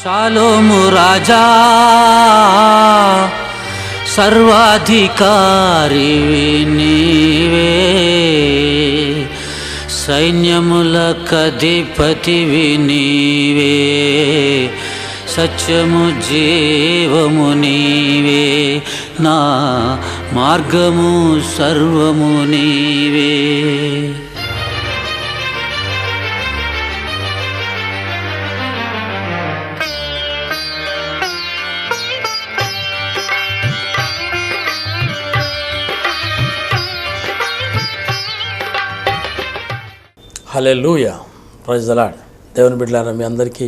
షాలోము రాజా సర్వాధికారివి నీవే, సైన్యములకధిపతివి నీవే, సత్యము జీవము నీవే, నా మార్గము సర్వము నీవే. హల్లెలూయా, ప్రైజ్ ది లార్డ్. దేవుని బిడ్డలారా, మీ అందరికీ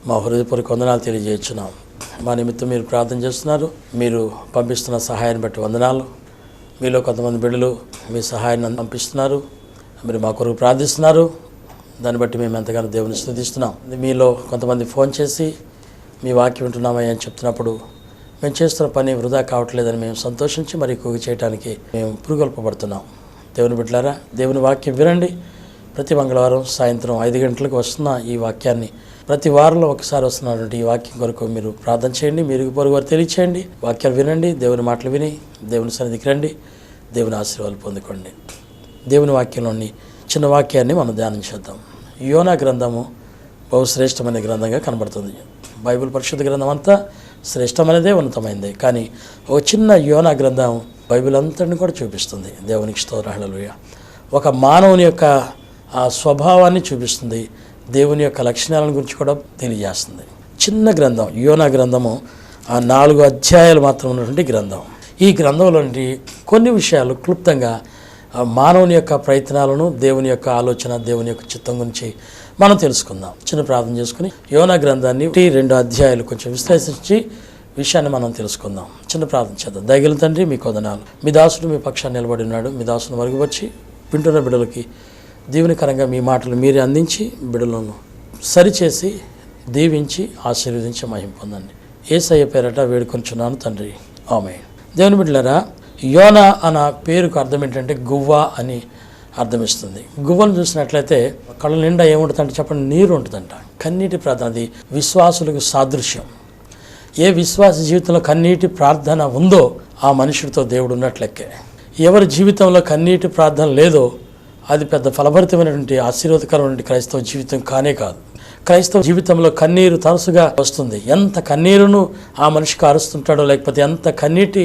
మా హృదయపూర్వక వందనాలు తెలియజేస్తున్నాం. మా నిమిత్తం మీరు ప్రార్థన చేస్తున్నారు, మీరు పంపిస్తున్న సహాయాన్ని బట్టి వందనాలు. మీలో కొంతమంది బిడ్డలు మీ సహాయాన్ని పంపిస్తున్నారు, మీరు మా కొరకు ప్రార్థిస్తున్నారు. దాన్ని బట్టి మేము ఎంతగానో దేవుని స్తుతిస్తున్నాం. మీలో కొంతమంది ఫోన్ చేసి మీ వాక్యం వింటున్నామని అని చెప్తున్నప్పుడు మేము చేస్తున్న పని వృధా కావట్లేదని మేము సంతోషించి మరి ఎక్కువగా చేయడానికి మేము పురుగొల్పబడుతున్నాం. దేవుని బిడ్డలారా, దేవుని వాక్యం వినండి. ప్రతి మంగళవారం సాయంత్రం 5 గంటలకు వస్తున్న ఈ వాక్యాన్ని ప్రతి వారంలో ఒకసారి వస్తున్నటువంటి ఈ వాక్యం కొరకు మీరు ప్రార్థన చేయండి, మీరు పొరుగు వారు తెలియచేయండి. వాక్యాలు వినండి, దేవుని మాటలు విని దేవుని సన్నిధికి రండి, దేవుని ఆశీర్వాదాలు పొందుకోండి. దేవుని వాక్యంలోని చిన్న వాక్యాన్ని మనం ధ్యానం చేద్దాం. యోనా గ్రంథము బహుశ్రేష్టమైన గ్రంథంగా కనబడుతుంది. బైబిల్ పరిశుద్ధ గ్రంథం అంతా శ్రేష్టమైనదే, ఉన్నతమైనదే. కానీ ఒక చిన్న యోనా గ్రంథం బైబిల్ అంతటిని కూడా చూపిస్తుంది. దేవునికి స్తోత్రం, హల్లెలూయా. ఒక మానవుని యొక్క ఆ స్వభావాన్ని చూపిస్తుంది, దేవుని యొక్క లక్షణాలను గురించి కూడా తెలియజేస్తుంది. చిన్న గ్రంథం యోనా గ్రంథము, 4 అధ్యాయాలు మాత్రం ఉన్నటువంటి గ్రంథం. ఈ గ్రంథంలోని కొన్ని విషయాలు క్లుప్తంగా మానవుని యొక్క ప్రయత్నాలను, దేవుని యొక్క ఆలోచన, దేవుని యొక్క చిత్తం గురించి మనం తెలుసుకుందాం. చిన్న ప్రార్థన చేసుకుని యోనా గ్రంథాన్ని 2 అధ్యాయాలు కొంచెం విశ్లేషించి విషయాన్ని మనం తెలుసుకుందాం. చిన్న ప్రార్థన చేద్దాం. దయగల తండ్రి, మీ వందనాలు. మీ దాసుడు మీ పక్షాన్ని నిలబడి ఉన్నాడు. మీ దాసుని వరకు వచ్చి వింటున్న బిడ్డలకి దీవెనకరంగా మీ మాటలు మీరే అందించి బిడ్డలను సరిచేసి దీవించి ఆశీర్వదించి మహిమ పొందండి. యేసయ్య పేరట వేడుకొంచున్నాను తండ్రి, ఆమేన్. దేవుని బిడ్డలారా, యోనా అన్న పేరుకు అర్థం ఏంటంటే గువ్వ అని అర్థమిస్తుంది. గువ్వను చూసినట్లయితే కళ్ళ నిండా ఏముంటుందంటే చెప్పండి, నీరు ఉంటుందంట. కన్నీటి ప్రార్థన, అది విశ్వాసులకు సాదృశ్యం. ఏ విశ్వాస జీవితంలో కన్నీటి ప్రార్థన ఉందో ఆ మనుషుడితో దేవుడు ఉన్నట్లెక్కే. ఎవరి జీవితంలో కన్నీటి ప్రార్థన లేదో అది పెద్ద ఫలభరితమైనటువంటి ఆశీర్వాదకరమైనటువంటి క్రైస్తవ జీవితం కానే కాదు. క్రైస్తవ జీవితంలో కన్నీరు తరచుగా వస్తుంది. ఎంత కన్నీరును ఆ మనిషికి అరుస్తుంటాడో, లేకపోతే ఎంత కన్నీటి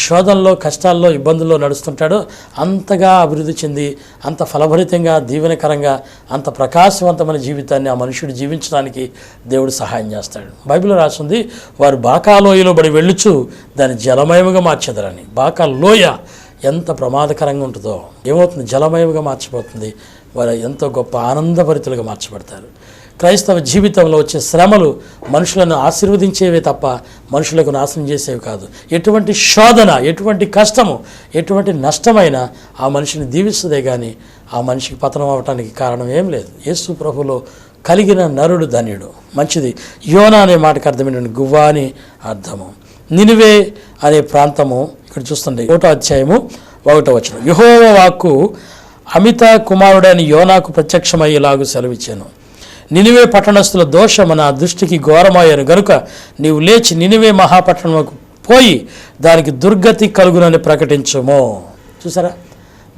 శోధనలో, కష్టాల్లో, ఇబ్బందుల్లో నడుస్తుంటాడో అంతగా అభివృద్ధి చెంది, అంత ఫలభరితంగా, దీవెనకరంగా, అంత ప్రకాశవంతమైన జీవితాన్ని ఆ మనుషుడు జీవించడానికి దేవుడు సహాయం చేస్తాడు. బైబిల్లో రాసింది, వారు బాకాలోయలో బడి వెళ్ళుచు దాన్ని జలమయముగా మార్చెదరని. బాకాలోయ ఎంత ప్రమాదకరంగా ఉంటుందో, ఏమవుతుంది, జలమయముగా మార్చిపోతుంది. వారు ఎంతో గొప్ప ఆనందభరితులుగా మార్చబడతారు. క్రైస్తవ జీవితంలో వచ్చే శ్రమలు మనుషులను ఆశీర్వదించేవే తప్ప మనుషులకు నాశనం చేసేవి కాదు. ఎటువంటి శోధన, ఎటువంటి కష్టము, ఎటువంటి నష్టమైనా ఆ మనిషిని దీవిస్తుందే కానీ ఆ మనిషికి పతనం అవటానికి కారణం ఏం లేదు. యేసు ప్రభులో కలిగిన నరుడు ధన్యుడు. మంచిది. యోనా అనే మాటకు అర్థమైనటువంటి గువ్వ అని అర్థము. నినివే అనే ప్రాంతము ఇక్కడ చూస్తుంది. 1వ అధ్యాయము 1వ వచనం. యెహోవా వాక్కు అమిత కుమారుడైన యోనాకు ప్రత్యక్షమయ్యేలాగు సెలవిచ్చాను. నినివే పట్టణస్థుల దోషము నా దృష్టికి ఘోరమయ్యాను గనుక నీవు లేచి నినివే మహాపట్టణముకు పోయి దానికి దుర్గతి కలుగునని ప్రకటించుము. చూసారా,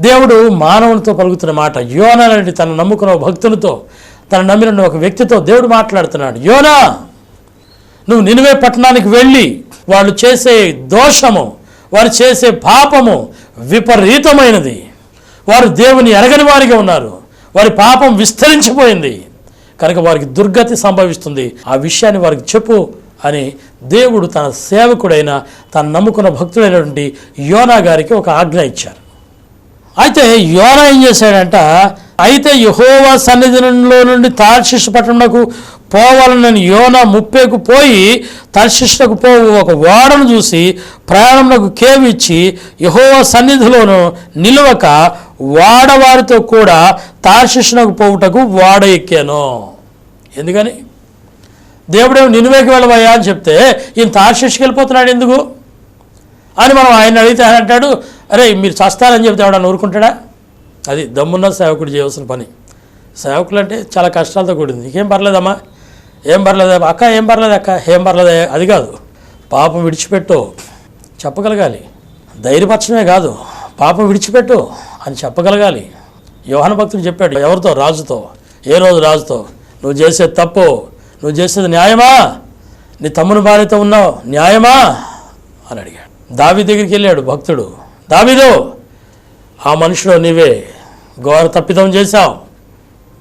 దేవుడు మానవునితో పలుకుతున్న మాట. యోనా అనేది తను నమ్ముకున్న భక్తునితో, తను నమ్మిన ఒక వ్యక్తితో దేవుడు మాట్లాడుతున్నాడు. యోనా, నువ్వు నినివే పట్టణానికి వెళ్ళి వాళ్ళు చేసే దోషము, వారు చేసే పాపము విపరీతమైనది. వారు దేవుని ఎరగని వారిగా ఉన్నారు. వారి పాపం విస్తరించిపోయింది కనుక వారికి దుర్గతి సంభవిస్తుంది. ఆ విషయాన్ని వారికి చెప్పు అని దేవుడు తన సేవకుడైన, తను నమ్ముకున్న భక్తుడైనటువంటి యోనా గారికి ఒక ఆజ్ఞ ఇచ్చారు. అయితే యోనా ఏం చేశాడంట, అయితే యెహోవా సన్నిధిలో నుండి తార్షీషు పట్టణమునకు పోవాలని యోనా ముప్పేకు పోయి తర్షీషునకు పోవు ఒక ఓడను చూసి ప్రయాణమునకు కేవి ఇచ్చి యెహోవా సన్నిధిలోను నిలవక వాడవారితో కూడా తార్షీషునకు పోవుటకు వాడ ఎక్కాను. ఎందుకని? దేవుడేమో నినివేకి వెళ్ళవయ్యా అని చెప్తే ఈయన తార్షీషుకి వెళ్ళిపోతున్నాడు ఎందుకు అని మనం ఆయన అడిగితే ఆయన అంటాడు, అరే మీరు చస్తారని చెప్తే ఎవడన్నా ఊరుకుంటాడా? అది దమ్మున్న సేవకుడు చేయవలసిన పని. సేవకులు అంటే చాలా కష్టాలతో కూడింది. నీకేం పర్లేదమ్మా, ఏం పర్లేదు అక్క, ఏం పర్లేదు అక్క, ఏం పర్లేదు, అది కాదు. పాపం విడిచిపెట్టు చెప్పగలగాలి. ధైర్యపరచడమే కాదు, పాపం విడిచిపెట్టు అని చెప్పగలగాలి. యోహాను భక్తుడు చెప్పాడు, ఎవరితో? రాజుతో. ఏ రోజు? రాజుతో. నువ్వు చేసేది తప్పు, నువ్వు చేసేది న్యాయమా? నీ తమ్ముని భార్యతో ఉన్నావు, న్యాయమా అని అడిగాడు. దావీదు దగ్గరికి వెళ్ళాడు భక్తుడు, దావీదు, ఆ మనుషుడు నీవే, ఘోర తప్పిదం చేశావు.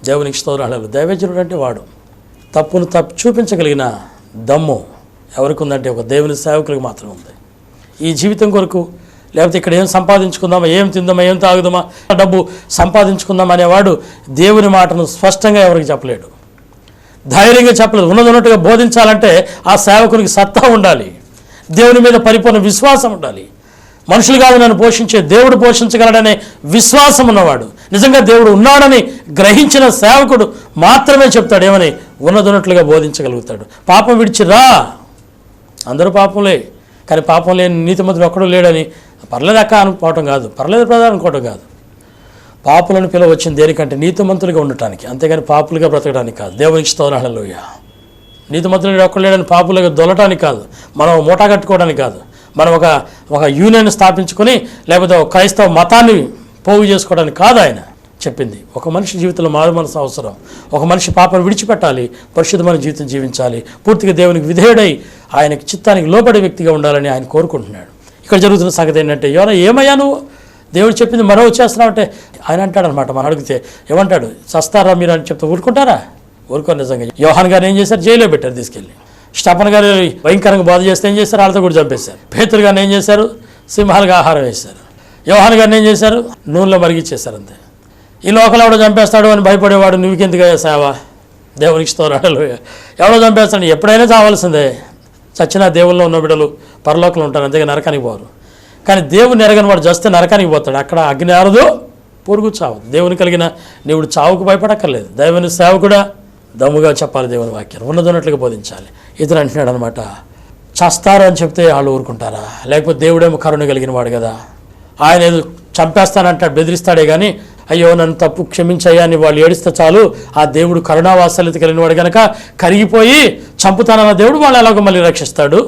దేవునికి స్తోత్రాలు. దైవజనుడు అంటే వాడు. తప్పును చూపించగలిగిన దమ్ము ఎవరికి ఉందంటే ఒక దేవుని సేవకులకు మాత్రం ఉంది. ఈ జీవితం కొరకు, లేకపోతే ఇక్కడ ఏం సంపాదించుకుందామా, ఏం తిందామా, ఏం తాగుదామా, డబ్బు సంపాదించుకుందాం అనేవాడు దేవుని మాటను స్పష్టంగా ఎవరికి చెప్పలేడు, ధైర్యంగా చెప్పలేదు. ఉన్నట్టుగా బోధించాలంటే ఆ సేవకునికి సత్తా ఉండాలి, దేవుని మీద పరిపూర్ణ విశ్వాసం ఉండాలి. మనుషులు కాదు నన్ను పోషించే దేవుడు పోషించగలడనే విశ్వాసం ఉన్నవాడు, నిజంగా దేవుడు ఉన్నాడని గ్రహించిన సేవకుడు మాత్రమే చెప్తాడు ఏమని, ఉన్నట్టుగా బోధించగలుగుతాడు. పాపం విడిచిరా, అందరూ పాపంలే, కానీ పాపం లేని నీతిమంతుడు ఒక్కడు లేడని పర్లేదు అక్క అనుకోవటం కాదు, పర్లేదు ప్రధానం అనుకోవటం కాదు. పాపులను పిలవచ్చింది దేనికంటే నీతిమంతులుగా ఉండటానికి, అంతేగాని పాపులుగా బ్రతకడానికి కాదు. దేవునికి స్తోత్రం. హల్లెలూయా. నీతిమంతులు ఒక్కడు లేడని పాపులుగా దొలటానికి కాదు, మనం మూట కట్టుకోవడానికి కాదు, మనం ఒక యూనియన్ స్థాపించుకొని లేకపోతే ఒక క్రైస్తవ మతాన్ని పోగు చేసుకోవడానికి కాదు ఆయన చెప్పింది. ఒక మనిషి జీవితంలో మారు మనసు అవసరం. ఒక మనిషి పాపను విడిచిపెట్టాలి, పరిశుద్ధమైన జీవితం జీవించాలి, పూర్తిగా దేవునికి విధేయుడై ఆయనకి చిత్తానికి లోబడే వ్యక్తిగా ఉండాలని ఆయన కోరుకుంటున్నాడు. ఇక్కడ జరుగుతున్న సంగతి ఏంటంటే, యోనా ఏమయ్యా నువ్వు, దేవుడు చెప్పింది మరో వచ్చేస్తున్నావు అంటే ఆయన అంటాడనమాట. మనం అడిగితే ఏమంటాడు, చస్తారా మీరు అని చెప్తే ఊరుకుంటారా? ఊరుకోరు. నిజంగా యోహాన్ గారు ఏం చేశారు, జైల్లో పెట్టారు తీసుకెళ్ళి. స్టెఫన్ గారు భయంకరంగా బాధ చేస్తే ఏం చేశారు, వాళ్ళతో కూడా చంపేశారు. పేతురు గారిని ఏం చేశారు, సింహాలుగా ఆహారం వేశారు. యోహాన్ గారిని ఏం చేశారు, నూనెలో మరిగిచ్చేశారు. అంతే. ఈ లోకల్ ఎవడో చంపేస్తాడు అని భయపడేవాడు నువ్వుకెందుకయ్యా సేవ? దేవునికి స్తోత్రాలు. ఎవడో చంపేస్తాడు, ఎప్పుడైనా చావాల్సిందే. చచ్చిన దేవుల్లో ఉన్న బిడ్డలు పరలోకంలో ఉంటారు, అంతేగా నరకానికి పోరు. కానీ దేవుని ఎరగని వాడు చస్తే నరకానికి పోతాడు, అక్కడ అగ్ని ఆరదు, పొరుగు చావదు. దేవుని కలిగిన నీవుడు చావుకు భయపడక్కర్లేదు. దేవుని సేవకుడా దమ్ముగా చెప్పాలి, దేవుని వాక్యం ఉన్నట్టుగా బోధించాలి. ఇతను అంటున్నాడు అనమాట, చస్తారు అని చెప్తే వాళ్ళు ఊరుకుంటారా? లేకపోతే దేవుడేమో కరుణ కలిగిన వాడు కదా, ఆయన ఏదో చంపేస్తానంటాడు, బెదిరిస్తాడే కానీ అయ్యో నన్ను తప్పు క్షమించయ్యా అని వాళ్ళు ఏడిస్తే చాలు, ఆ దేవుడు కరుణావాత్సల్యత కలిగిన వాడు కనుక కరిగిపోయి చంపుతానన్న దేవుడు వాళ్ళు ఎలాగో మళ్ళీ రక్షిస్తాడు.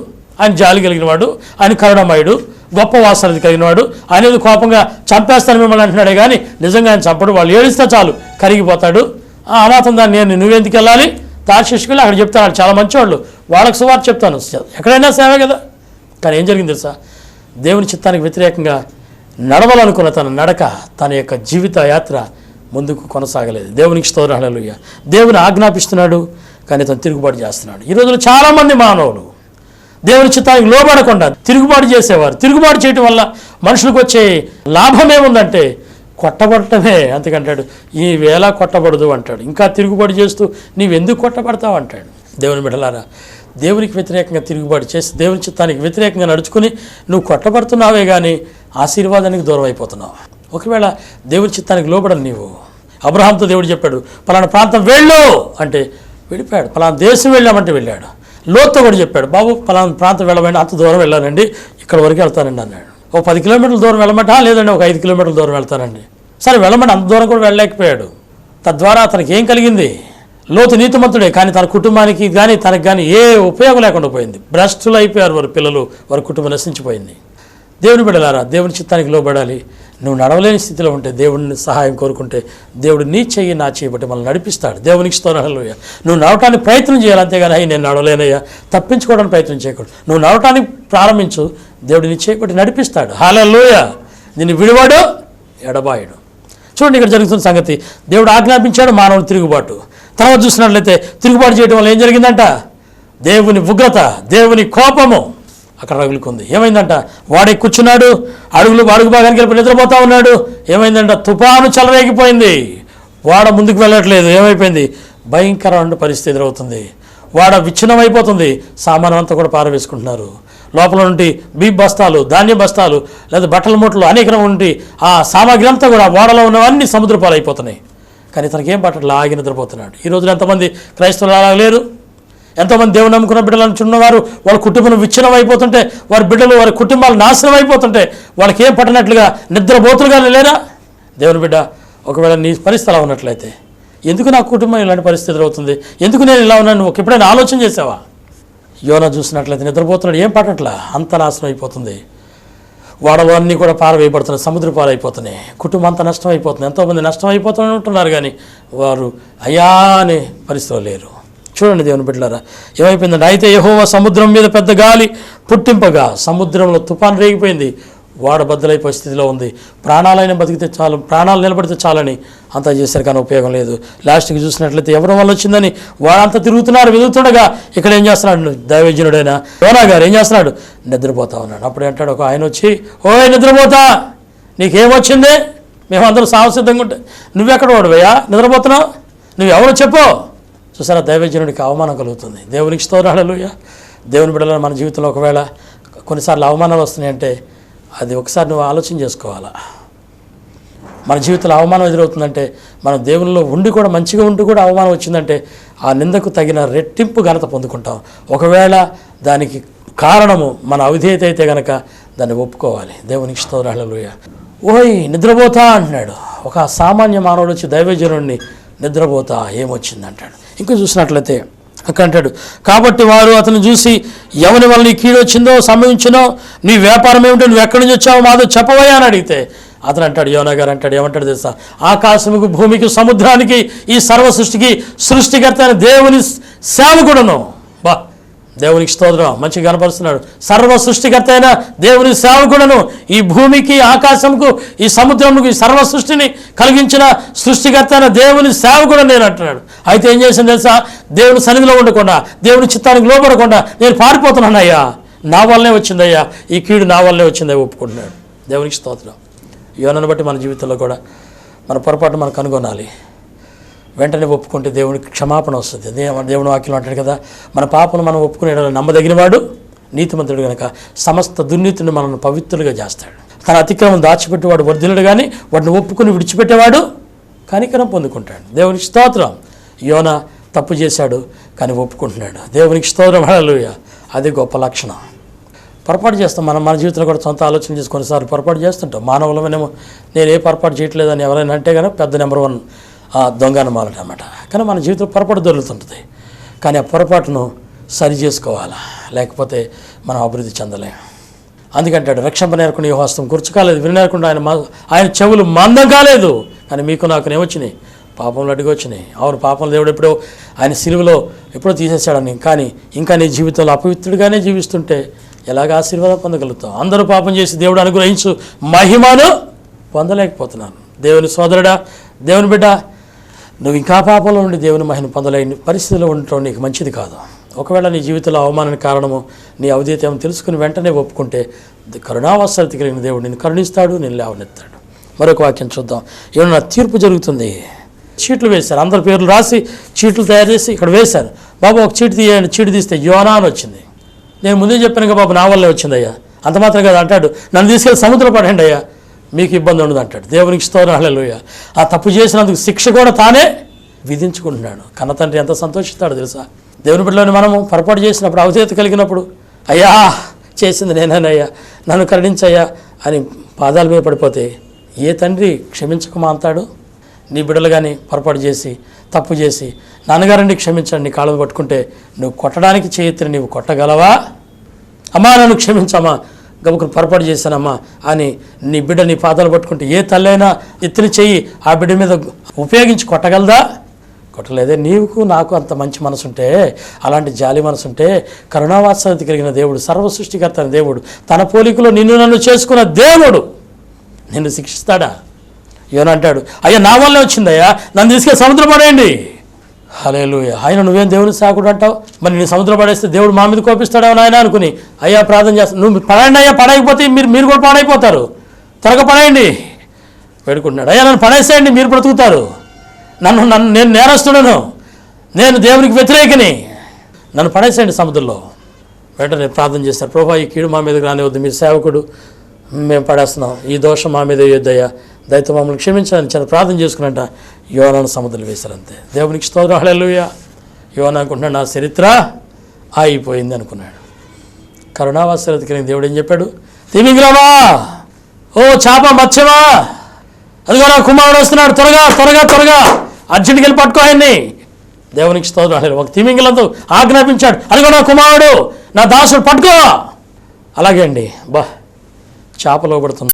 ఆయన జాలి కలిగిన వాడు, ఆయన కరుణమయుడు, గొప్ప వాత్సల్యత కలిగిన వాడు. ఆయన ఏదో కోపంగా చంపేస్తాను మిమ్మల్ని అంటున్నాడే కానీ నిజంగా ఆయన చంపడు, వాళ్ళు ఏడిస్తే చాలు కరిగిపోతాడు. ఆ మాత్రం దాన్ని నేను నువ్వెందుకు వెళ్ళాలి, తార్షీషుకులు అక్కడ చెప్తాను, చాలా మంచివాళ్ళు, వాళ్ళకి సువార్త చెప్తాను, ఎక్కడైనా సేవే కదా. కానీ ఏం జరిగింది తెలుసా, దేవుని చిత్తానికి వ్యతిరేకంగా నడవాలనుకున్న తన నడక, తన యొక్క జీవిత యాత్ర ముందుకు కొనసాగలేదు. దేవునికి స్తోత్రం. హల్లెలూయా. దేవుని ఆజ్ఞాపిస్తున్నాడు కానీ తను తిరుగుబాటు చేస్తున్నాడు. ఈ రోజున చాలామంది మానవులు దేవుని చిత్తానికి లోబడకుండా తిరుగుబాటు చేసేవారు. తిరుగుబాటు చేయటం వల్ల మనుషులకు వచ్చే లాభం ఏముందంటే కొట్టబడటమే. అంతకంటాడు, ఈ వేళ కొట్టబడదు అంటాడు. ఇంకా తిరుగుబాటు చేస్తూ నీవెందుకు కొట్టబడతావు అంటాడు. దేవుని బిడ్డలారా, దేవునికి వ్యతిరేకంగా తిరుగుబాటు చేసి దేవుని చిత్తానికి వ్యతిరేకంగా నడుచుకుని నువ్వు కొట్టబడుతున్నావే కానీ ఆశీర్వాదానికి దూరం అయిపోతున్నావు. ఒకవేళ దేవుని చిత్తానికి లోబడను నీవు. అబ్రహాంతో దేవుడు చెప్పాడు, పలానా ప్రాంతం వెళ్ళు అంటే వెళ్ళిపోయాడు, పలానా దేశం వెళ్ళామంటే వెళ్ళాడు. లోతుతో కూడా చెప్పాడు, బాబు పలానా ప్రాంతం వెళ్ళమండి, అంత దూరం వెళ్ళానండి, ఇక్కడ వరకు వెళ్తానండి అన్నాడు. ఒక 10 కిలోమీటర్ల దూరం వెళ్ళమంటే లేదండి ఒక 5 కిలోమీటర్ల దూరం వెళ్తానండి. సరే వెళ్ళమంటే అంత దూరం కూడా వెళ్ళలేకపోయాడు. తద్వారా అతనికి ఏం కలిగింది, లోతు నీతిమంతుడే కానీ తన కుటుంబానికి కానీ తనకు కానీ ఏ ఉపయోగం లేకుండా పోయింది. భ్రష్టులు అయిపోయారు వారి పిల్లలు, వారి కుటుంబం నశించిపోయింది. దేవుని బిడ్డలారా, దేవుని చిత్తానికి లోబడాలి. నువ్వు నడవలేని స్థితిలో ఉంటే దేవుడిని సహాయం కోరుకుంటే దేవుడు నీ చెయ్యి నా చేయబట్టి మనల్ని నడిపిస్తాడు. దేవునికి స్తోత్రం. హల్లెలూయా. నువ్వు నడవటానికి ప్రయత్నం చేయాలి, అంతేగాని అయ్యి నేను నడవలేనయ్యా తప్పించుకోవడానికి ప్రయత్నం చేయకూడదు. నువ్వు నడవటానికి ప్రారంభించు, దేవుడు నీ చేయబట్టి నడిపిస్తాడు. హల్లెలూయా. నిన్ను విడివాడు ఎడబాయుడు. చూడండి ఇక్కడ జరుగుతున్న సంగతి, దేవుడు ఆజ్ఞాపించాడు, మానవుని తిరుగుబాటు. తర్వాత చూసినట్లయితే తిరుగుబాటు చేయడం వల్ల ఏం జరిగిందంట, దేవుని ఉగ్రత, దేవుని కోపము అక్కడ రగులుకుంది. ఏమైందంట, వాడే కూర్చున్నాడు, అడుగు భాగానికి వెళ్ళి నిద్రపోతా ఉన్నాడు. ఏమైందంట, తుఫాను చెలరేగిపోయింది, వాడ ముందుకు వెళ్ళట్లేదు. ఏమైపోయింది, భయంకరమైన పరిస్థితి ఎదురవుతుంది. వాడ విచ్ఛిన్నమైపోతుంది, సామాను అంతా కూడా పారవేసుకుంటున్నారు. లోపల నుండి బీప్ బస్తాలు, ధాన్యం బస్తాలు, లేదా బట్టల మూటలు అనేక నుండి ఆ సామాగ్రి అంతా కూడా ఓడలో ఉన్నవన్నీ సముద్ర పాలైపోతున్నాయి. కానీ తనకేం పట్టట్లా, ఆగి నిద్రపోతున్నాడు. ఈ రోజున ఎంతమంది క్రైస్తవులు అలా లేరు? ఎంతోమంది దేవుని నమ్ముకున్న బిడ్డలను చున్నవారు వాళ్ళ కుటుంబం విచ్ఛిన్నం అయిపోతుంటే, వారి బిడ్డలు వారి కుటుంబాలు నాశనం అయిపోతుంటే వాళ్ళకి ఏం పట్టనట్లుగా నిద్రపోతులుగానే లేరా? దేవుని బిడ్డ, ఒకవేళ నీ పరిస్థితి అలా ఉన్నట్లయితే ఎందుకు నా కుటుంబం ఇలాంటి పరిస్థితులు అవుతుంది, ఎందుకు నేను ఇలా ఉన్నాను, ఒక ఎప్పుడైనా ఆలోచన చేసావా? యోనా చూసినట్లయితే నిద్రపోతున్నాడు, ఏం పట్టట్లా, అంత నాశనం అయిపోతుంది. వాడలు అన్నీ కూడా పారవేయబడుతున్నాయి, సముద్ర పాలైపోతున్నాయి, కుటుంబం అంతా నష్టం అయిపోతుంది. ఎంతోమంది నష్టం అయిపోతూనే ఉంటున్నారు, కానీ వారు అయ్యా అనే పరిస్థితులు లేరు. చూడండి దేవుని బిడ్డలారా, ఏమైపోయిందంటే, అయితే యెహోవా సముద్రం మీద పెద్ద గాలి పుట్టింపగా సముద్రంలో తుఫాను రేగిపోయింది, వాడ బద్దలైపోయే స్థితిలో ఉంది. ప్రాణాలైనా బతికితే చాలు, ప్రాణాలు నిలబడితే చాలని అంతా చేశారు, కానీ ఉపయోగం లేదు. లాస్ట్కి చూసినట్లయితే ఎవరి వల్ల వచ్చిందని వాడంతా తిరుగుతున్నారు. వెతుకుతుండగా ఇక్కడ ఏం చేస్తున్నాడు దైవజనుడైన యోనా గారు ఏం చేస్తున్నాడు, నిద్రపోతా ఉన్నాడు. అప్పుడు అంటాడు ఒక ఆయన వచ్చి, ఓయ్ నిద్రపోతా, నీకేమొచ్చింది? మేమందరం సాహసిద్ధంగా ఉంటే నువ్వెక్కడ వాడువయ్యా నిద్రపోతున్నావు, నువ్వెవరో చెప్పు. చూసారా, దైవజనుడికి అవమానం కలుగుతుంది. దేవునికి స్తోత్రం, హల్లెలూయా. దేవుని బిడ్డలను మన జీవితంలో ఒకవేళ కొన్నిసార్లు అవమానాలు వస్తున్నాయంటే అది ఒకసారి నువ్వు ఆలోచన చేసుకోవాలా. మన జీవితంలో అవమానం ఎదురవుతుందంటే, మనం దేవునిలో ఉండి కూడా మంచిగా ఉండి కూడా అవమానం వచ్చిందంటే ఆ నిందకు తగిన రెట్టింపు ఘనత పొందుకుంటాం. ఒకవేళ దానికి కారణము మన అవిధేయత అయితే కనుక దాన్ని ఒప్పుకోవాలి. దేవునికి స్తోత్రం, హల్లెలూయా. ఓయ్ నిద్రపోతా అంటున్నాడు. ఒక సామాన్య మానవుడు వచ్చి దైవజనుడిని నిద్రపోతా ఏమొచ్చింది అంటాడు. ఇంకా చూసినట్లయితే అక్కడ అంటాడు, కాబట్టి వారు అతను చూసి, ఎవరి వల్ల నీ కీడు వచ్చిందో సంభవించినో, నీ వ్యాపారం ఏమిటో, నువ్వు ఎక్కడి నుంచి వచ్చావో మాతో చెప్పవయ్యా అని అడిగితే అతను అంటాడు, యోనా గారు అంటాడు, ఏమంటాడు తెలుసా, ఆకాశముకు భూమికి సముద్రానికి ఈ సర్వ సృష్టికి సృష్టికర్త అయిన దేవుని సేవకుడును. బా, దేవునికి స్తోత్రం, మంచిగా కనపరుస్తున్నాడు. సర్వ సృష్టికర్త అయిన దేవుని సేవకుడును, ఈ భూమికి ఆకాశంకు ఈ సముద్రముకు ఈ సర్వ సృష్టిని కలిగించిన సృష్టికర్త అయిన దేవుని సేవకుడు నేను అంటున్నాడు. అయితే ఏం చేసింది తెలుసా, దేవుని సన్నిధిలో ఉండకుండా, దేవుని చిత్తానికి లోపడకుండా నేను పారిపోతున్నానయ్యా, నా వల్లనే వచ్చిందయ్యా, ఈ కీడు నా వల్లనే వచ్చిందయ్యా ఒప్పుకుంటున్నాడు. దేవునికి స్తోత్రం. యోనను బట్టి మన జీవితంలో కూడా మన పొరపాటు మనం కనుగొనాలి. వెంటనే ఒప్పుకుంటే దేవునికి క్షమాపణ వస్తుంది. దేవుని వాక్యం అంటాడు కదా, మన పాపను మనం ఒప్పుకునే నమ్మదగినవాడు నీతిమంతుడు కనుక సమస్త దుర్నీతిని మనల్ని పవిత్రులుగా చేస్తాడు. తన అతిక్రమం దాచిపెట్టేవాడు వర్ధిల్లుడు, కానీ వాటిని ఒప్పుకుని విడిచిపెట్టేవాడు కనికరం పొందుకుంటాడు. దేవునికి స్తోత్రం. యోనా తప్పు చేశాడు కానీ ఒప్పుకుంటున్నాడు. దేవునికి స్తోత్రం, హల్లెలూయా. అది గొప్ప లక్షణం. పొరపాటు చేస్తాం మన జీవితంలో కూడా సొంత ఆలోచన చేసి కొన్నిసార్లు పొరపాటు చేస్తుంటాం. మానవులమేమో నేను ఏ పొరపాటు చేయట్లేదని ఎవరైనా అంటే కనుక పెద్ద నెంబర్ 1 దొంగనమాలట అన్నమాట. కానీ మన జీవితంలో పొరపాటు దొరుకుతుంటుంది, కానీ ఆ పొరపాటును సరి చేసుకోవాలా, లేకపోతే మనం అభివృద్ధి చెందలేం. అందుకంటాడు, రక్షణ నేర్కొని ఈ హస్తం కూర్చుకోలేదు, వినేరకుండా ఆయన చెవులు మందం కాలేదు, కానీ మీకు నాకు ఏమొచ్చినాయి, పాపంలో అడిగి వచ్చినాయి. అవును, పాపంలో దేవుడు ఎప్పుడో ఆయన సిలువలో ఎప్పుడో తీసేశాడని, కానీ ఇంకా నీ జీవితంలో అపవిత్రుడిగానే జీవిస్తుంటే ఎలాగ ఆశీర్వాదం పొందగలుగుతావు? అందరూ పాపం చేసి దేవుడు అనుగ్రహించు మహిమను పొందలేకపోతున్నాను. దేవుని సోదరుడా, దేవుని బిడ్డ, నువ్వు ఇంకా పాపంలో ఉండి దేవుని మహిమ పొందలేని పరిస్థితిలో ఉండటం నీకు మంచిది కాదు. ఒకవేళ నీ జీవితంలో అవమానానికి కారణము నీ అవిధేయత తెలుసుకుని వెంటనే ఒప్పుకుంటే కరుణావసరత కలిగిన దేవుడు నిన్ను కరుణిస్తాడు, నేను లేవనెత్తాడు. మరొక వాక్యం చూద్దాం. ఏమన్నా తీర్పు జరుగుతుంది. చీట్లు వేశారు, అందరి పేర్లు రాసి చీట్లు తయారు చేసి ఇక్కడ వేశారు. బాబు ఒక చీటు తీయండి, చీటు తీస్తే యోనా అని వచ్చింది. నేను ముందే చెప్పాను కదా బాబు, నా వల్లే వచ్చిందయ్యా, అంత మాత్రం కదా అంటాడు, నన్ను తీసుకెళ్ళి సముద్రం పడండి అయ్యా, మీకు ఇబ్బంది ఉండదు అంటాడు. దేవునికి స్తోత్రం, హల్లెలూయా. ఆ తప్పు చేసినందుకు శిక్ష కూడా తానే విధించుకుంటున్నాడు. కన్న తండ్రి ఎంత సంతోషిస్తాడో తెలుసా. దేవుని బిడ్డలోని మనము పొరపాటు చేసినప్పుడు, అవిధేయత కలిగినప్పుడు, అయ్యా చేసింది నేనేనయ్యా, నన్ను కరుణించయ్యా అని పాదాల మీద పడిపోతే ఏ తండ్రి క్షమించకమా అంటాడు? నీ బిడ్డలు కానీ పొరపాటు చేసి తప్పు చేసి నాన్నగారండి క్షమించండి నీ కాళ్ళను పట్టుకుంటే నువ్వు కొట్టడానికి చేయెత్తిని నీవు కొట్టగలవా? అమ్మా నన్ను క్షమించమ్మా, గబుకుని పొరపాటు చేశానమ్మా అని నీ బిడ్డ నీ పాదాలు పట్టుకుంటే ఏ తల్లైనా ఎత్తిన చెయ్యి ఆ బిడ్డ మీద ఉపయోగించి కొట్టగలదా? కొట్టలేదే. నీకు నాకు అంత మంచి మనసుంటే, అలాంటి జాలి మనసుంటే, కరుణావాత్సల్యత కలిగిన దేవుడు, సర్వ సృష్టికర్త అయిన దేవుడు, తన పోలికలో నిన్ను నన్ను చేసుకున్న దేవుడు నిన్ను శిక్షిస్తాడా? యోనా అంటాడు, అయ్యా నా వల్లే వచ్చిందయ్యా, నన్ను తీసుకెళ్ళి సముద్రం పడేయండి. హల్లెలూయా. ఆయన నువ్వేం దేవుని సాకుడు అంటావు, మరి నేను సముద్రం పడేస్తే దేవుడు మా మీద కోపిస్తాడా నాయన అనుకుని అయ్యా ప్రార్థన చేస్తాను. నువ్వు పడండి అయ్యా, పడకపోతే మీరు కూడా పాడైపోతారు, త్వరగా పడేయండి వేడుకుంటున్నాడు. అయ్యా నన్ను పడేసేయండి, మీరు బ్రతుకుతారు, నేను నేరస్తుడను, నేను దేవునికి వ్యతిరేకని, నన్ను పడేసేయండి సముద్రంలో. వెంటనే ప్రార్థన చేస్తారు, ప్రభువా ఈ కీడు మా మీదకి రానివద్దు, మీ సేవకుడు మేము పడేస్తున్నాం, ఈ దోషం మా మీద వేయొద్దయ్యా, దయతో మమ్మల్ని క్షమించాలని చాలా ప్రార్థన చేసుకున్నట్ట యోనాను సముద్రం వేశారంతే. దేవునికి స్తోత్రం, హల్లెలూయా. యోనా అనుకుంటున్నాడు నా చరిత్ర అయిపోయింది అనుకున్నాడు. కరుణావాత్సల్యత కలిగిన దేవుడు ఏం చెప్పాడు? తిమింగిలమా, ఓ చేప మత్స్యమా, అదిగో నా కుమారుడు వస్తున్నాడు, త్వరగా త్వరగా త్వరగా అర్జెంట్కి వెళ్ళి పట్టుకో ఆయన్ని. దేవునికి స్తోత్రం. ఒక తిమింగలంతో ఆజ్ఞాపించాడు, అదిగో నా కుమారుడు, నా దాసుడు, పట్టుకో. అలాగే అండి, చేపలో పడుతుంది.